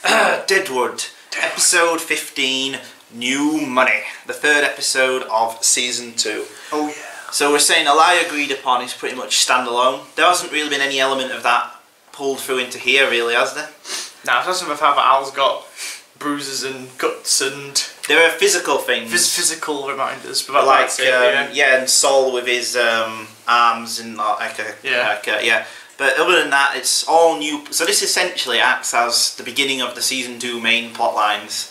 Deadwood, episode 15, New Money, the third episode of season 2. Oh yeah. So we're saying a lie agreed upon is pretty much standalone. There hasn't really been any element of that pulled through into here, really, has there? Nah, it's not something about how Al's got bruises and cuts and... There are physical things. Physical reminders. But like, and Saul with his arms and yeah. But other than that, it's all new. So this essentially acts as the beginning of the season 2 main plot lines.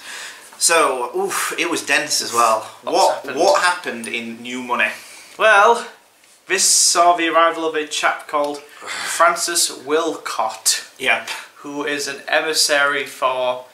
So, oof, it was dense as well. What happened in New Money? Well, this saw the arrival of a chap called Francis Wilcott. Yep. Who is an emissary for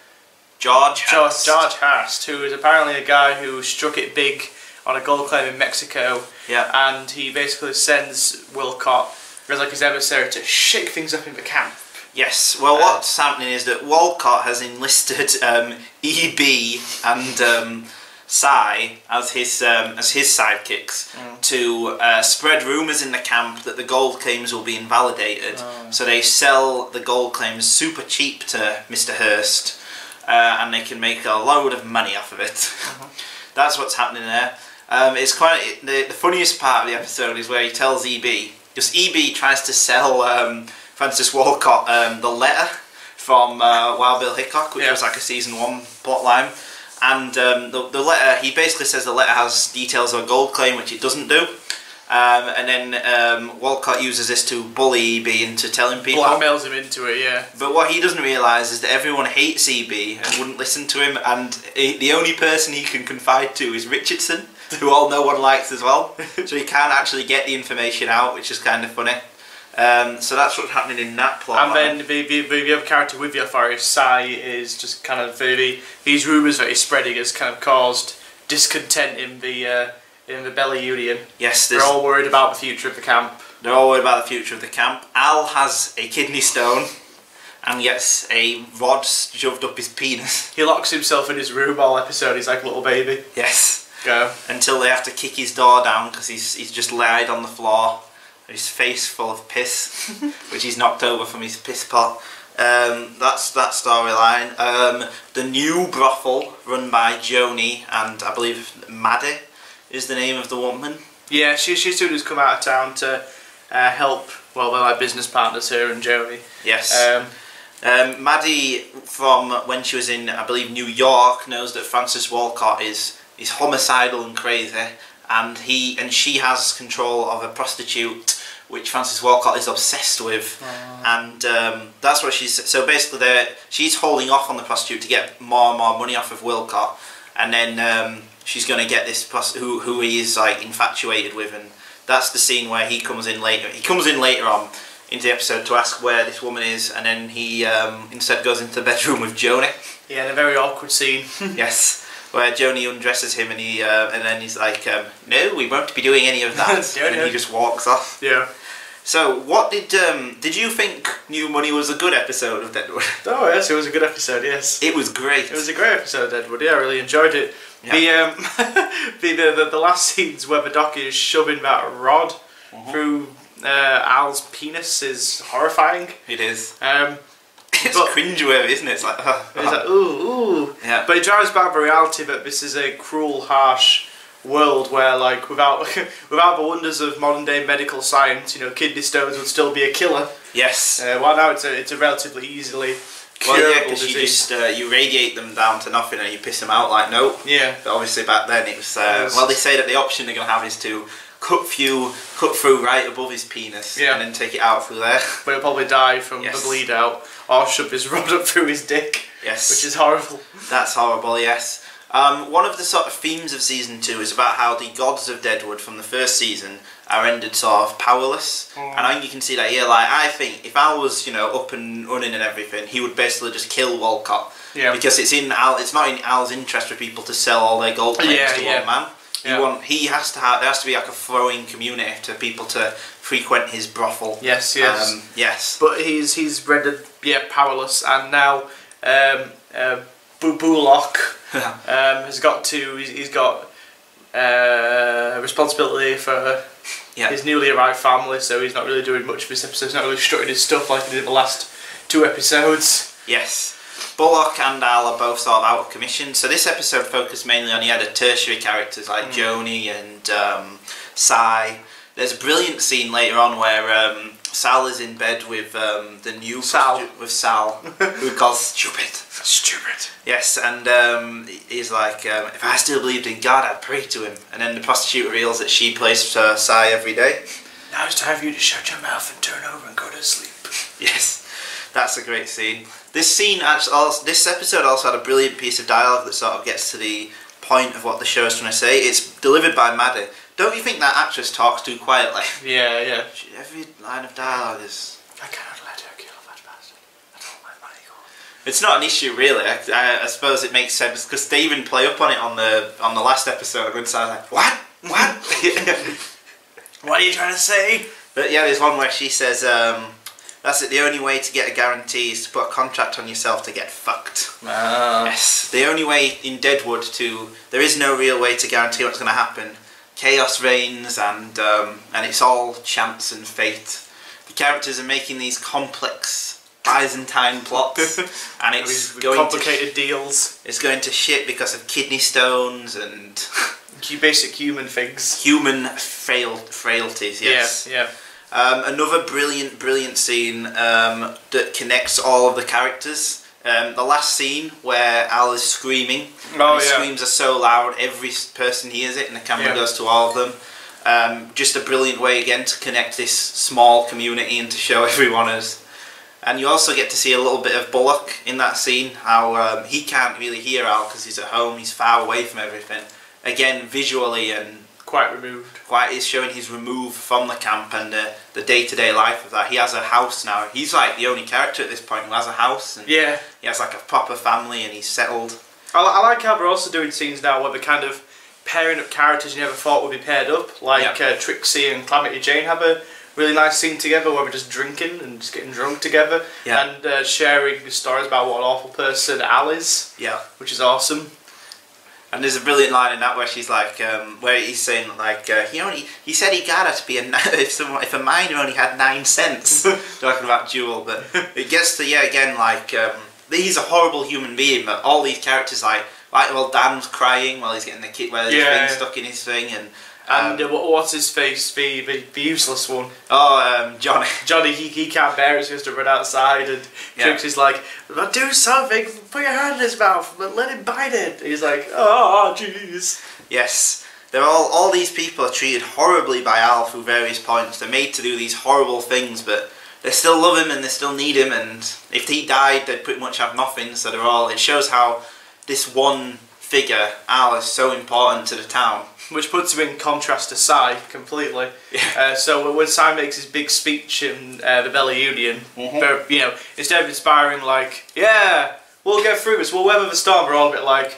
George Hurst, who is apparently a guy who struck it big on a gold claim in Mexico. Yeah. And he basically sends Wilcott as like his emissary to shake things up in the camp. Yes. Well, what's happening is that Walcott has enlisted EB and Cy as his sidekicks to spread rumours in the camp that the gold claims will be invalidated. So they sell the gold claims super cheap to Mr. Hurst, and they can make a load of money off of it. That's what's happening there. It's quite the funniest part of the episode is where he tells EB. Because EB tries to sell Francis Walcott the letter from Wild Bill Hickok, which was like a season 1 plotline. And the letter, he basically says the letter has details of a gold claim, which it doesn't do. And then Walcott uses this to bully EB into telling people. Blackmails him into it, yeah. But what he doesn't realise is that everyone hates EB and wouldn't listen to him, and the only person he can confide to is Richardson, who no one likes as well. So he can't actually get the information out, which is kind of funny. So that's what's happening in that plot. And then the other character with the authority, Cy, is just kind of these rumours that he's spreading has kind of caused discontent in the Belly Union. Yes, they're all worried about the future of the camp. They're all worried about the future of the camp. Al has a kidney stone and gets a rod shoved up his penis. He locks himself in his room all episode. He's like a little baby. Yes. Go. Until they have to kick his door down because he's just laid on the floor. His face full of piss, which he's knocked over from his piss pot. That's that storyline. The new brothel run by Joni and I believe Maddie is the name of the woman. Yeah, she's soon has come out of town to help. Well, they're like business partners here and Joni. Yes. Maddie, from when she was in, I believe, New York, knows that Francis Walcott is homicidal and crazy. And she has control of a prostitute, which Francis Walcott is obsessed with, and that's what she's. So basically, she's holding off on the prostitute to get more and more money off of Wilcott, and then she's going to get this who he is like infatuated with, and that's the scene where he comes in later. He comes in later on into the episode to ask where this woman is, and then he instead goes into the bedroom with Joni. Yeah, in a very awkward scene. Yes. Where Joni undresses him and then he's like, no, we won't be doing any of that. And he just walks off. Yeah. So, what did you think New Money was a good episode of Deadwood? Oh yes, it was a good episode. Yes. It was great. It was a great episode of Deadwood. Yeah, I really enjoyed it. Yeah. The last scenes where the doc is shoving that rod through Al's penis is horrifying. It is. It's cringeworthy, isn't it? It's like, it's like ooh. Yeah. But it drives back the reality that this is a cruel, harsh world where, like, without the wonders of modern day medical science, you know, kidney stones would still be a killer. Yes. Well, now it's a relatively easily curable disease. You just you radiate them down to nothing and you piss them out like no. Yeah. But obviously back then it was. Well, they say that the option they're gonna have is to cut through right above his penis, and then take it out through there. But he'll probably die from the bleed out, or shove his rod up through his dick. Yes. Which is horrible. That's horrible, yes. One of the sort of themes of season 2 is about how the gods of Deadwood from the first season are rendered sort of powerless. And I think you can see that here. Like, I think if Al was, you know, up and running and everything, he would basically just kill Walcott. Yeah. Because it's not in Al's interest for people to sell all their gold claims to one man. Yeah. There has to be like a throwing community to people to frequent his brothel. Yes, yes. Yes. But he's rendered powerless, and now Bullock has got responsibility for his newly arrived family, so he's not really doing much for this episode. He's not really strutting his stuff like he did in the last 2 episodes. Yes. Bullock and Al are both sort of out of commission. So this episode focused mainly on, you had tertiary characters like Joni and Cy. There's a brilliant scene later on where Sal is in bed with the new Sal, who calls stupid. Yes, and he's like, if I still believed in God, I'd pray to him. And then the prostitute reveals that she plays for Cy every day. Now it's time for you to shut your mouth and turn over and go to sleep. Yes, that's a great scene. This episode also had a brilliant piece of dialogue that sort of gets to the point of what the show is trying to say. It's delivered by Maddie. Don't you think that actress talks too quietly? Yeah. Every line of dialogue is... I cannot let her kill a fat bastard. I don't want my money gone. It's not an issue really. I suppose it makes sense because they even play up on it on the last episode. When Sarah's like, what? What are you trying to say? But yeah, there's one where she says, that's it, the only way to get a guarantee is to put a contract on yourself to get fucked. Yes, the only way in Deadwood there is no real way to guarantee what's going to happen. Chaos reigns and it's all chance and fate. The characters are making these complex Byzantine plots and it's going complicated deals. It's going to shit because of kidney stones and basic human things. Human frailties, yes. Yeah. Another brilliant scene that connects all of the characters. The last scene where Al is screaming. Screams are so loud, every person hears it, and the camera goes to all of them. Just a brilliant way again to connect this small community and to show everyone as. And you also get to see a little bit of Bullock in that scene. How he can't really hear Al because he's at home. He's far away from everything. Again, visually and quite removed. Is showing he's removed from the camp and the day-to-day life of that. He has a house now. He's like the only character at this point who has a house. And he has like a proper family and he's settled. I like how they're also doing scenes now where they're kind of pairing up characters you never thought would be paired up. Like Trixie and Calamity Jane have a really nice scene together where we're just drinking and just getting drunk together. And sharing stories about what an awful person Al is. Which is awesome. And there's a brilliant line in that where she's like, where he's saying like, he said he got her to be if a miner only had 9 cents. Talking about Jewel, but it gets to again like he's a horrible human being, but all these characters well Dan's crying while he's getting the kid his thing stuck in his thing and what's his face the useless one? Johnny he can't bear it, so he has to run outside and Trixie's like, do something, put your hand in his mouth but let him bite it. He's like, oh jeez. Yes, they're all these people are treated horribly by Al through various points. They're made to do these horrible things, but they still love him and they still need him, and if he died they'd pretty much have nothing. So it shows how this one figure, Al, is so important to the town. Which puts him in contrast to Cy completely. So when Cy makes his big speech in the Bella Union, instead of inspiring like, yeah, we'll get through this, we'll weather the storm, we're all a bit like,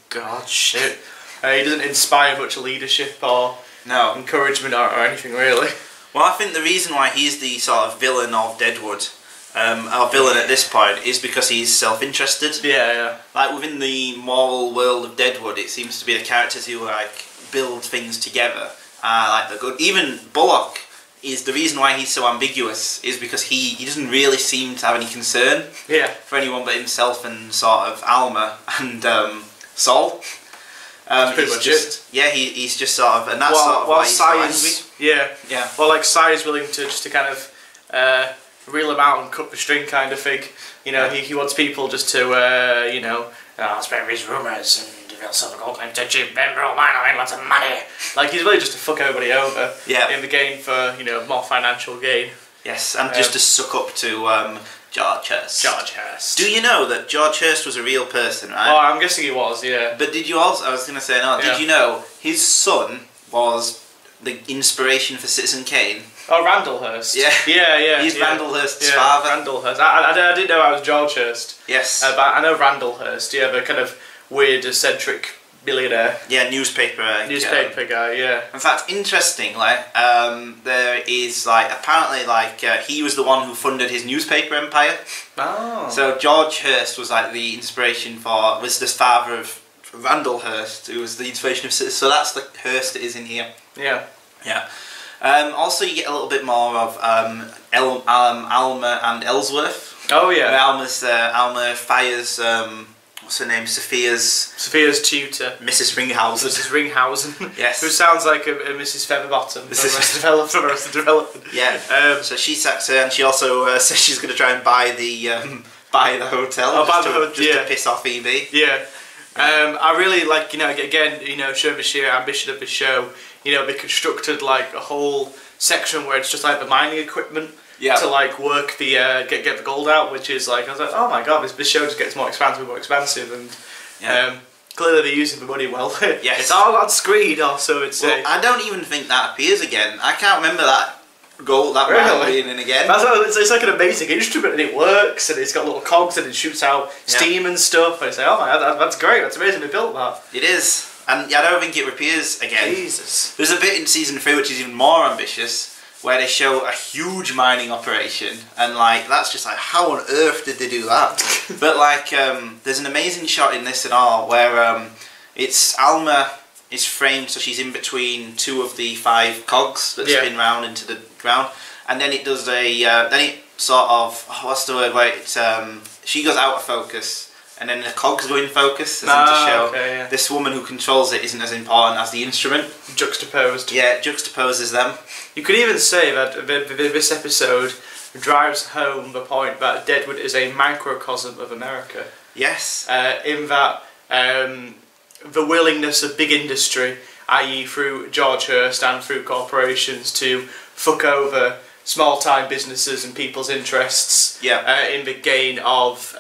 God, shit. He doesn't inspire much leadership or encouragement or anything really. Well, I think the reason why he's the sort of villain of Deadwood, our villain at this point, is because he's self-interested. Like within the moral world of Deadwood, it seems to be the characters who build things together. Like the good. Even Bullock is the reason why he's so ambiguous is because he doesn't really seem to have any concern for anyone but himself and sort of Alma and Sol. That's pretty much it. Yeah, he's just sort of, and that's sort of why he's so angry. Well, like Cy is willing to kind of reel him out and cut the string kind of thing. He wants people just to spread his rumours and reveal silver gold claim to cheap emerald mine, I lots of money. Like he's really just to fuck everybody over in the game for more financial gain. Yes, and just to suck up to George Hurst. George Hurst. Do you know that George Hurst was a real person, right? Oh, I'm guessing he was, yeah. But did you also, I was going to say, did you know his son was the inspiration for Citizen Kane? Oh, Randall Hurst. Yeah. He's Randall Hurst's father. Randall Hurst. I didn't know I was George Hurst. Yes. But I know Randall Hurst, the kind of weird, eccentric billionaire. Yeah, newspaper guy, yeah. In fact, interestingly, there is apparently he was the one who funded his newspaper empire. Oh. So George Hurst was the inspiration was the father of Randall Hurst, who was the inspiration of. So that's the Hurst that is in here. Yeah. Yeah. Also, you get a little bit more of Alma and Ellsworth. Oh yeah. Alma fires what's her name? Sophia's tutor, Mrs. Ringhausen. Mrs. Ringhausen. Yes. Who sounds like a Mrs. Featherbottom from Arrested Development. Yeah. So she sacks her, and she also says she's going to try and buy the hotel. Just to piss off Evie. Yeah. I really like, again, showing the sheer ambition of the show. They constructed like a whole section where it's just like the mining equipment to like work the get the gold out, which is like, I was like, oh my god, this show just gets more expansive, and clearly they're using the money well. Yes. It's all on screen also. I don't even think that appears again. I can't remember that gold being in again. It's like an amazing instrument, and it works, and it's got little cogs, and it shoots out steam and stuff. And it's like, oh my god, that's great. That's amazing. They built that. It is. And I don't think it appears again. Jesus. There's a bit in season 3 which is even more ambitious, where they show a huge mining operation, and like that's just like, how on earth did they do that? But like there's an amazing shot in this and all where it's Alma is framed so she's in between 2 of the 5 cogs that spin round into the ground, and then it does then it sort of, what's the word, where it's she goes out of focus, and then the cogs go in focus, as in to show this woman who controls it isn't as important as the instrument. Juxtaposed. Yeah, it juxtaposes them. You could even say that this episode drives home the point that Deadwood is a microcosm of America. Yes. In that the willingness of big industry, i.e. through George Hurst and through corporations, to fuck over small-time businesses and people's interests in the gain of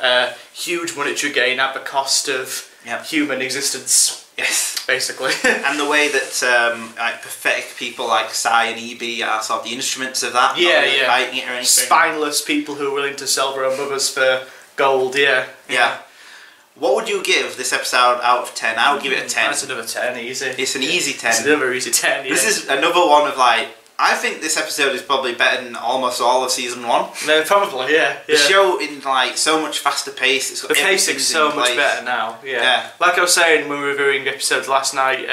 huge monetary gain at the cost of human existence. Yes, basically. And the way that like pathetic people like Cy and EB are sort of the instruments of that. Not really fighting it or anything. Spineless people who are willing to sell their own mothers for gold. Yeah. What would you give this episode out of 10? I would give it a 10. That's another 10, easy. It's an easy 10. It's another easy 10. This is another one of like, I think this episode is probably better than almost all of season 1. No, probably, The show in like so much faster pace. It's got the pacing's so much better now. Yeah. Like I was saying when we were reviewing episodes last night,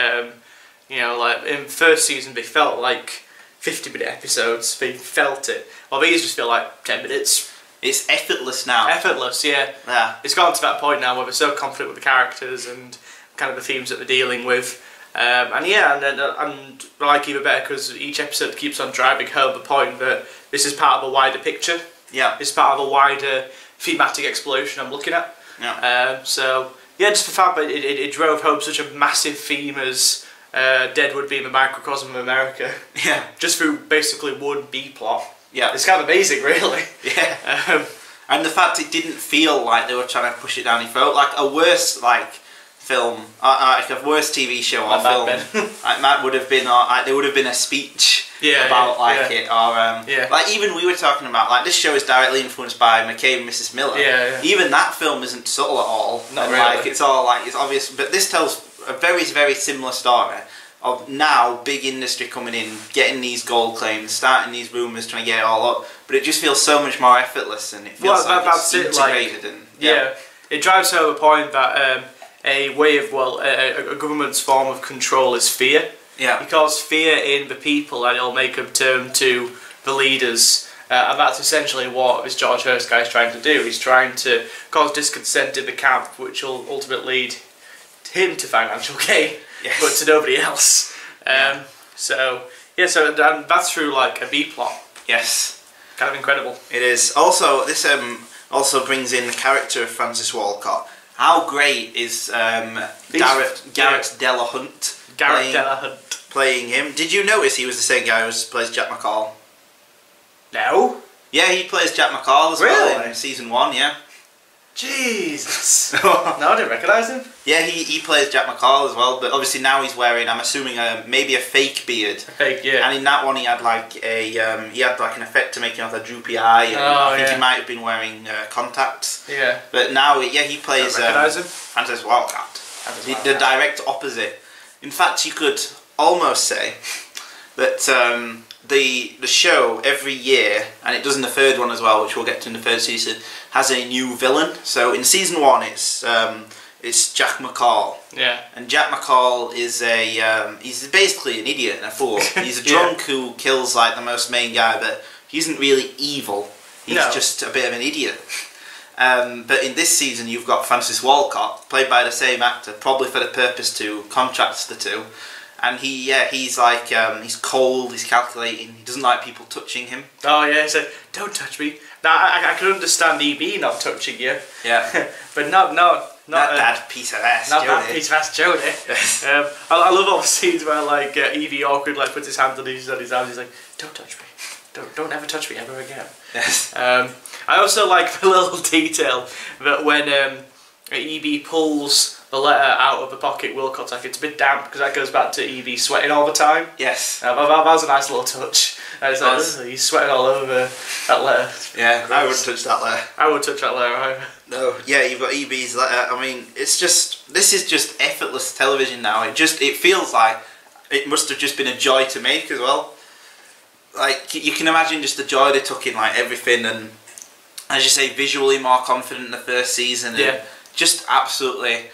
like in first season they felt like 50-minute episodes. They felt it. Well, these just feel like 10 minutes. It's effortless now. Effortless, yeah. It's gone to that point now where we're so confident with the characters and kind of the themes that they're dealing with. And I like even better because each episode keeps on driving home the point that this is part of a wider picture. Yeah. It's part of a wider thematic exploration I'm looking at. Yeah. Just the fact that it drove home such a massive theme as Deadwood being a microcosm of America. Yeah. Just through basically one B plot. Yeah. It's kind of amazing, really. Yeah. And the fact it didn't feel like they were trying to push it down your throat, like a worse film, like a worse TV show or film, like Matt would have been, there would have been a speech about it, or like even we were talking about, like this show is directly influenced by McCabe and Mrs. Miller. Even that film isn't subtle at all. Not really. Like it's all like it's obvious, but this tells a very similar story of now big industry coming in, getting these gold claims, starting these rumours, trying to get it all up. But it just feels so much more effortless, and it feels it's integrated. It drives home the point that a way of a government's form of control is fear. Yeah. Because fear in the people, and it'll make them turn to the leaders. And that's essentially what this George Hurst guy is trying to do. He's trying to cause discontent in the camp, which will ultimately lead him to financial gain, but to nobody else. So that's through like a B plot. Yes. Kind of incredible. It is. Also, this also brings in the character of Francis Walcott. How great is Garrett Delahunt? Garrett Delahunt playing him. Did you notice he was the same guy who plays Jack McCall? No. Yeah, he plays Jack McCall as well in season 1. Yeah. Jesus. No, I didn't recognise him. Yeah, he plays Jack McCall as well, but obviously now he's wearing, I'm assuming, maybe a fake beard. A fake, yeah. And in that one he had like an effect to make him have a droopy eye, and I think he might have been wearing contacts. Yeah. But now, he plays Francis Walcott. The direct opposite. In fact, you could almost say that the show every year, and it does in the third one as well, which we'll get to in the third season, has a new villain. So in season 1 it's Jack McCall. Yeah. And Jack McCall is he's basically an idiot and a fool. He's a drunk who kills like the most main guy, but he isn't really evil. He's just a bit of an idiot. But in this season, you've got Francis Walcott, played by the same actor, probably for the purpose to contrast the two. And he's like, he's cold, he's calculating, he doesn't like people touching him. Oh yeah, he said, "Don't touch me." Now I can understand EB not touching you. Yeah. But not that piece of ass, not Jodie. that piece of ass Jodie. Yes. I love all the scenes where like Evie awkward like puts his hand on his arms. He's like, "Don't touch me. Don't ever touch me ever again." Yes. I also like the little detail that when EB pulls the letter out of the pocket, Wilcott's like, it's a bit damp, because that goes back to EB sweating all the time. Yes. That was a nice little touch. And it's like, he's sweating all over that letter. Yeah, I wouldn't touch that letter. I wouldn't touch that letter either. No, yeah, you've got EB's letter. I mean, this is just effortless television now. It feels like it must have just been a joy to make as well. Like, you can imagine just the joy they took in like everything, and as you say, visually more confident in the first season. And yeah. Just absolutely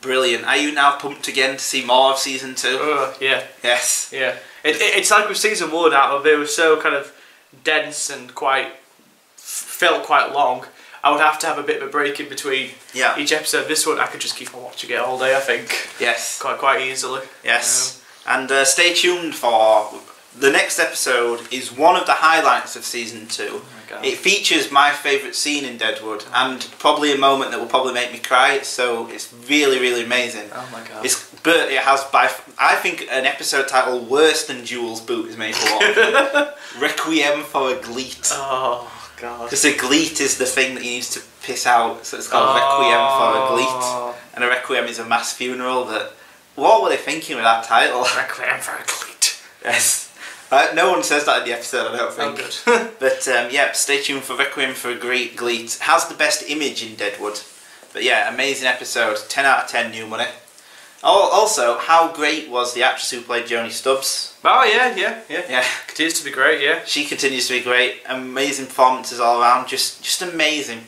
brilliant. Are you now pumped again to see more of season 2? Yeah. Yes. Yeah. It's like with season 1 out of it was so kind of dense and felt quite long. I would have to have a bit of a break in between each episode. This one I could just keep on watching it all day, I think. Yes. Quite easily. Yes. And stay tuned for the next episode. Is one of the highlights of season 2. Oh my God. It features my favourite scene in Deadwood, and probably a moment that will probably make me cry. So it's really, really amazing. Oh my God. But it has I think an episode title worse than Jewel's boot is made for one. Requiem for a Gleet. Oh God. Because a gleet is the thing that he needs to piss out, so it's called Requiem for a Gleet. And a requiem is a mass funeral. That what were they thinking with that title? Requiem for a Gleet. Yes. No one says that in the episode, I don't think. Oh, good. But yeah, stay tuned for Requiem for a Gleet. Has the best image in Deadwood. But yeah, amazing episode. 10 out of 10 New Money. Oh, also, how great was the actress who played Joni Stubbs? Oh yeah. Continues to be great, yeah. She continues to be great. Amazing performances all around. Just amazing.